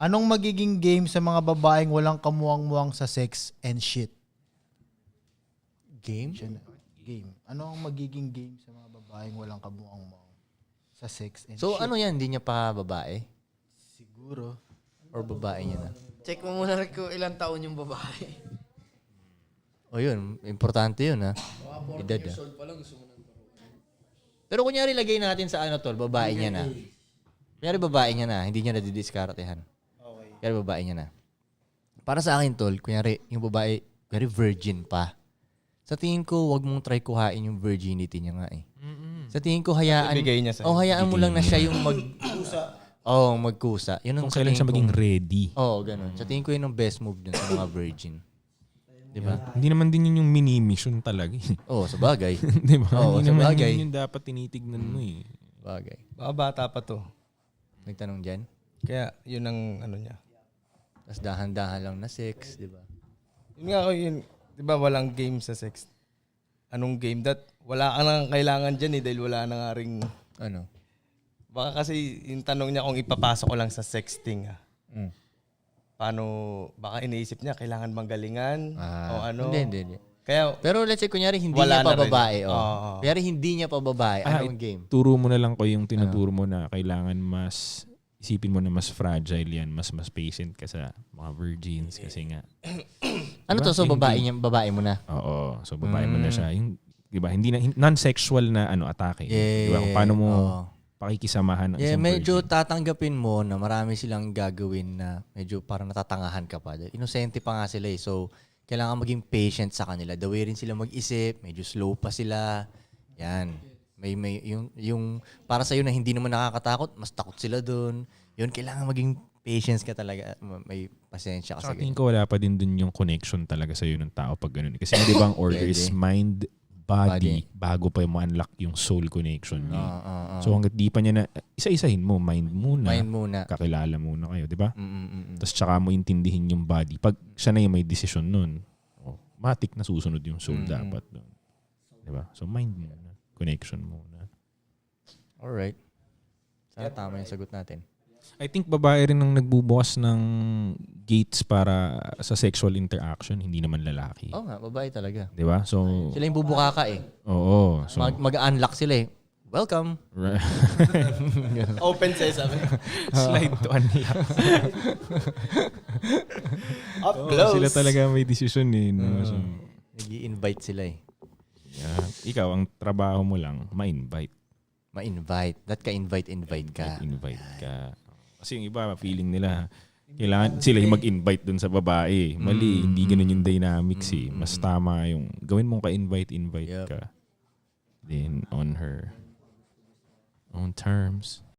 Anong magiging game sa mga babaeng walang kamuwang-muwang sa sex and shit? Game? Game. Ano ang magiging game sa mga babaeng walang kamuwang-muwang sa sex and So shit? ano yan? Hindi niya pa babae? Siguro. Or babae niya na? Check mo muna rin kung ilang taon yung babae. O yun, importante yun ha. Edad ha. Pero kunyari lagay natin sa ano tol, babae niya na. Kunyari babae niya na, hindi niya nadidiskartehan. Kunyari babae niya na. Para sa akin tol, kunyari yung babae, kunyari virgin pa. Sa tingin ko, wag mong try kuhain yung virginity niya nga eh. Sa tingin ko, hayaan. Ibigay niya sa'yo. Hayaan mo lang na siya yung magkusa. Yun ang Kung sa kailan tingin siya maging kong- ready. ganun. Sa tingin ko yun ang best move dun sa mga virgin. Di ba? Hindi naman din yun yung mini-mission talaga. Sa bagay. Di ba? Oo, Hindi sa naman bagay. yun yung dapat tinitignan mo eh. Bagay. Baka bata pa to. Nagtanong dyan. Kaya yun ang ano niya. Tapos dahan-dahan lang na sex, di ba? Yun nga ako yun. Di ba walang game sa sex? Anong game? Wala ka nang kailangan dyan eh dahil wala na nga ring... Ano? Baka kasi yung tanong niya kung ipapasok ko lang sa sexting ha. Paano, baka iniisip niya, kailangan bang galingan? O ano? Hindi. Kaya, Pero let's say, kunyari, hindi Wala niya pa na rin. babae. Oo. Kunyari, hindi niya pa babae. Anong game? Turo mo na lang ko yung tinuturo mo na kailangan mas isipin mo na mas fragile yan, mas patient ka sa mga virgins kasi nga. Ano to? So, babae mo na? Oo, so babae mo na siya. Yung, di ba, hindi na non-sexual na atake. Di ba? Kung paano mo pakikisamahan ng isang medyo virgin. tatanggapin mo na marami silang gagawin na medyo parang natatangahan ka pa. Inosente pa nga sila eh. So, kailangan maging patient sa kanila. The way rin sila mag-isip, medyo slow pa sila. Yan. May yung para sa iyo na hindi naman nakakatakot, mas takot sila doon. Yun, kailangan maging patience ka talaga. May pasensya ka Sa sa tingin ganyan. ko wala pa din dun yung connection talaga sa'yo ng tao pag ganun. Kasi di ba ang order is mind, body, bago pa mo unlock yung soul connection niya. So hanggat di pa niya na, isa-isahin mo, mind muna. Kakilala muna kayo, di ba? Tapos tsaka mo intindihin yung body. Pag siya na yung may decision nun, matik na susunod yung soul dapat doon. Di ba? So mind muna, connection muna. Alright. Sana tama yung sagot natin. I think babae rin ang nagbubukas ng gates para sa sexual interaction, hindi naman lalaki. Oo nga, babae talaga. Di ba? So, Sila yung bubuka ka eh. oo. So, Mag-unlock sila eh. Welcome. open sesame. slide to unlock. Up Oo, close. sila talaga may decision eh. No? So, Nag-i-invite sila eh. yeah. Ikaw, ang trabaho mo lang, ma-invite. Ma-invite. That ka-invite ka. Invite ka. Kasi yung iba, feeling nila, kailangan sila yung mag-invite dun sa babae. Mali, hindi ganun yung dynamics eh. Mas tama yung, gawin mong ka-invite Yep. ka. Then, on her own terms.